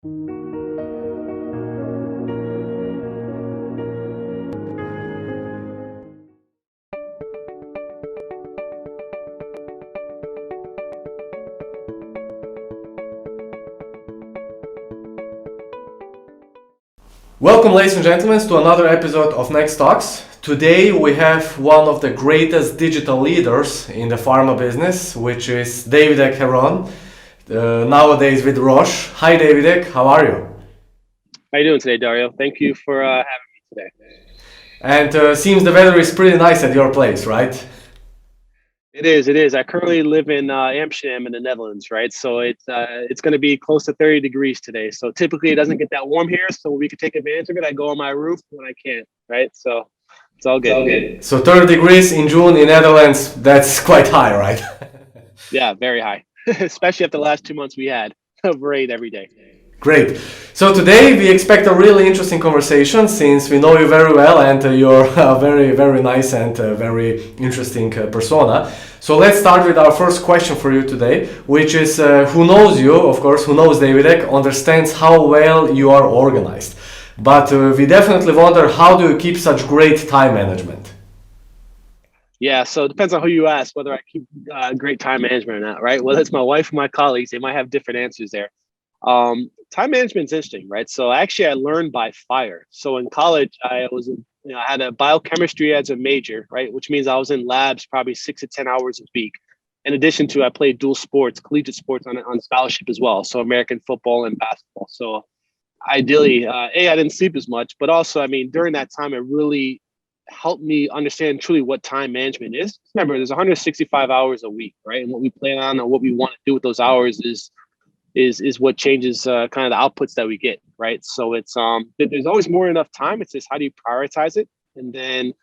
Welcome, ladies and gentlemen, to another episode of Next Talks. Today we have one of the greatest digital leaders in the pharma business, which is Davidek Herron, nowadays with Roche. Hi Davidek, how are you? How you doing today, Dario? Thank you for having me today. And seems the weather is pretty nice at your place, right? It is. I currently live in Amsterdam in the Netherlands, right? So it's going to be close to 30 degrees today. So typically it doesn't get that warm here, so we could take advantage of it. I go on my roof when I can, right? So it's all good. So 30 degrees in June in Netherlands, that's quite high, right? Yeah, very high, especially after the last 2 months we had of rain every day. Great. So today we expect a really interesting conversation since we know you very well and you're a very, very nice and very interesting persona. So let's start with our first question for you today, which is who knows you, of course, who knows Davidek, understands how well you are organized. But we definitely wonder, how do you keep such great time management? Yeah, so it depends on who you ask, whether I keep great time management or not, right? Whether it's my wife or my colleagues, they might have different answers there. Time management is interesting, right? So actually, I learned by fire. So in college, I had a biochemistry as a major, right? Which means I was in labs probably 6 to 10 hours a week. In addition to, I played dual sports, collegiate sports on scholarship as well. So American football and basketball. So ideally, I didn't sleep as much, but also, I mean, during that time, it really helped me understand truly what time management is. Remember, there's 165 hours a week, right? And what we plan on and what we want to do with those hours is what changes kind of the outputs that we get, right? So it's there's always more than enough time. It's just how do you prioritize it? And then,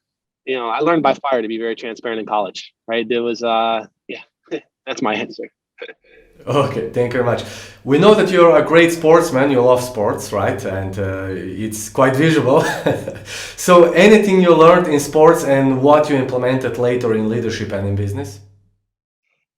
I learned by fire, to be very transparent, in college, right? There was that's my answer. Okay, thank you very much. We know that you're a great sportsman, you love sports, right? And it's quite visual. So anything you learned in sports and what you implemented later in leadership and in business?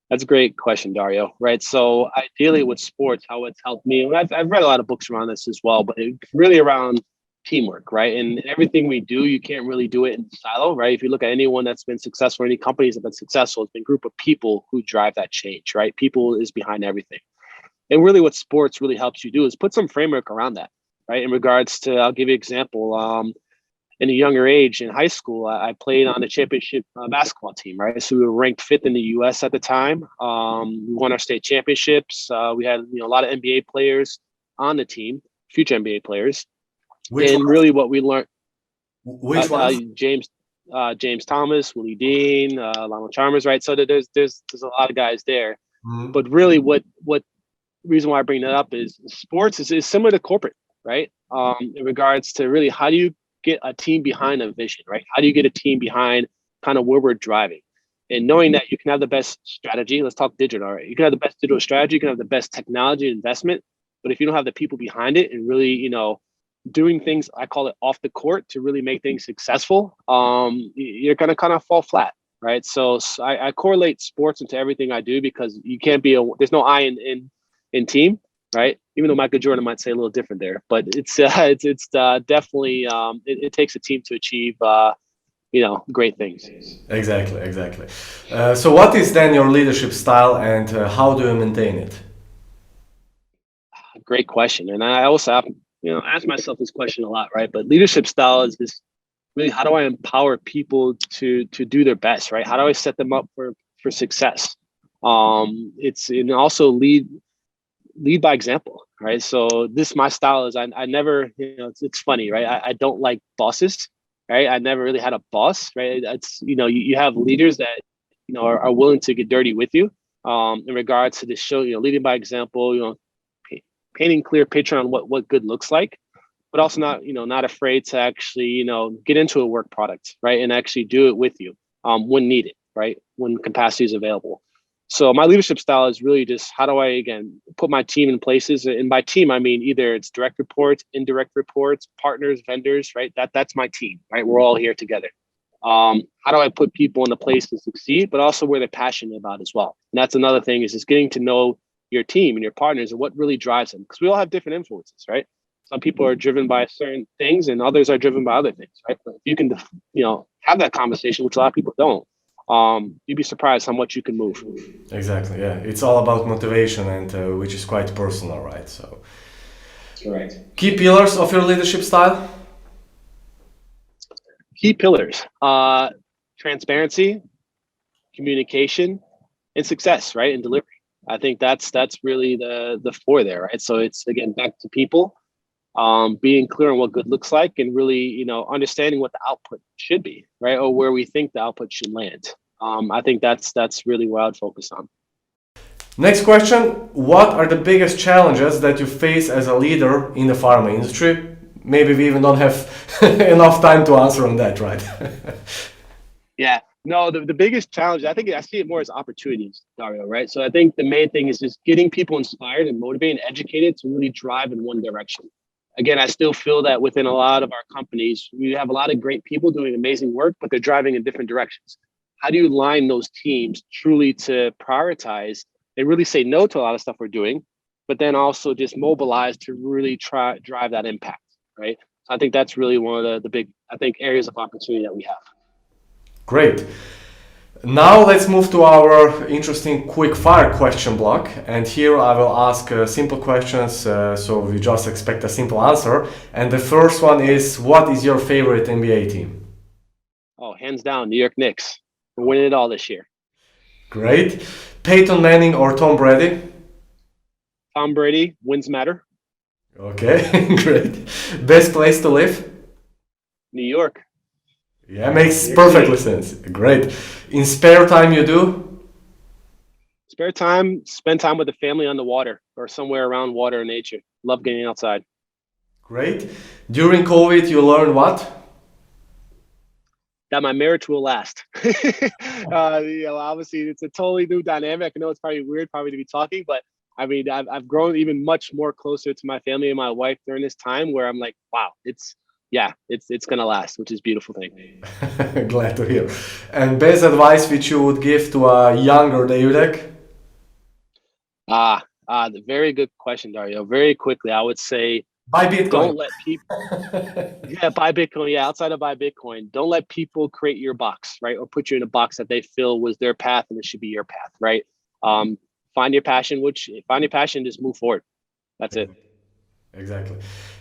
That's a great question, Dario. Right. So ideally with sports, how it's helped me, and I've read a lot of books around this as well, but it's really around teamwork, right? And everything we do, you can't really do it in silo, right? If you look at anyone that's been successful, any companies that have been successful, it's been a group of people who drive that change, right? People is behind everything. And really what sports really helps you do is put some framework around that, right? In regards to, I'll give you an example. In a younger age in high school, I played on the championship basketball team, right? So we were ranked 5th in the U.S. at the time. We won our state championships. We had a lot of NBA players on the team, future NBA players. Really what we learned, Which one? James Thomas, Willie Dean, Lionel Chalmers, right? So there's a lot of guys there. Mm-hmm. But really what reason why I bring that up is sports is similar to corporate, right? In regards to really how do you get a team behind a vision, right? How do you get a team behind kind of where we're driving? And knowing that you can have the best strategy, let's talk digital, right? You can have the best digital strategy, you can have the best technology investment, but if you don't have the people behind it and really, doing things, I call it off the court to really make things successful, you're going to kind of fall flat, right? So I correlate sports into everything I do because you can't be there's no I in team, right? Even though Michael Jordan might say a little different there, but it's definitely it takes a team to achieve great things. Exactly. So what is then your leadership style and how do you maintain it? Great question, and I also have ask myself this question a lot, right? But leadership style is this really, how do I empower people to do their best, right? How do I set them up for success? And also lead by example, right? So my style is I never, it's funny, right? I don't like bosses, right? I never really had a boss, right? It's, you have leaders that, are willing to get dirty with you in regards to the show, leading by example, painting clear picture on what good looks like, but also not afraid to actually, get into a work product, right? And actually do it with you when needed, right? When capacity is available. So my leadership style is really just how do I, again, put my team in places. And by team, I mean either it's direct reports, indirect reports, partners, vendors, right? That's my team, right? We're all here together. How do I put people in a place to succeed, but also where they're passionate about as well? And that's another thing is just getting to know your team and your partners and what really drives them. Because we all have different influences, right? Some people are driven by certain things and others are driven by other things, right? But if you can, have that conversation, which a lot of people don't, you'd be surprised how much you can move. Exactly. Yeah, it's all about motivation, and which is quite personal, right? So, Correct. Key pillars of your leadership style. Key pillars: transparency, communication, and success, right? And delivery. I think that's really the four there, right? So it's, again, back to people, being clear on what good looks like, and really, understanding what the output should be, right? Or where we think the output should land. I think that's really what I'd focus on. Next question: what are the biggest challenges that you face as a leader in the pharma industry? Maybe we even don't have enough time to answer on that, right? Yeah, no, the biggest challenge, I see it more as opportunities, Dario, right? So I think the main thing is just getting people inspired and motivated and educated to really drive in one direction. Again, I still feel that within a lot of our companies, we have a lot of great people doing amazing work, but they're driving in different directions. How do you align those teams truly to prioritize and really say no to a lot of stuff we're doing, but then also just mobilize to really drive that impact, right? So I think that's really one of the big, areas of opportunity that we have. Great. Now let's move to our interesting quick fire question block. And here I will ask simple questions, so we just expect a simple answer. And the first one is, what is your favorite NBA team? Oh, hands down, New York Knicks. We're winning it all this year. Great. Peyton Manning or Tom Brady? Tom Brady, wins matter. Okay, great. Best place to live? New York. Yeah, makes perfectly sense. Great. In spare time you do? Spare time, spend time with the family on the water or somewhere around water and nature. Love getting outside. Great. During COVID, you learned what? That my marriage will last. Obviously, it's a totally new dynamic. I know it's probably weird, to be talking, but I mean, I've grown even much more closer to my family and my wife during this time, where I'm like, wow, it's gonna last, which is a beautiful thing. Glad to hear. And best advice which you would give to a younger Davidek? The very good question, Dario. Very quickly, I would say, buy Bitcoin. Don't let people. Buy Bitcoin. Yeah, outside of buy Bitcoin, don't let people create your box, right, or put you in a box that they feel was their path and it should be your path, right? Find your passion. Just move forward. That's it. Exactly.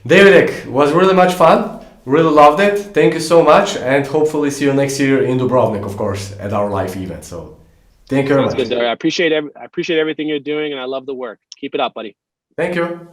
Davidek, was really much fun. Really loved it. Thank you so much, and hopefully see you next year in Dubrovnik, of course, at our live event. So, thank you very much. Good, Dario. I appreciate everything you're doing, and I love the work. Keep it up, buddy. Thank you.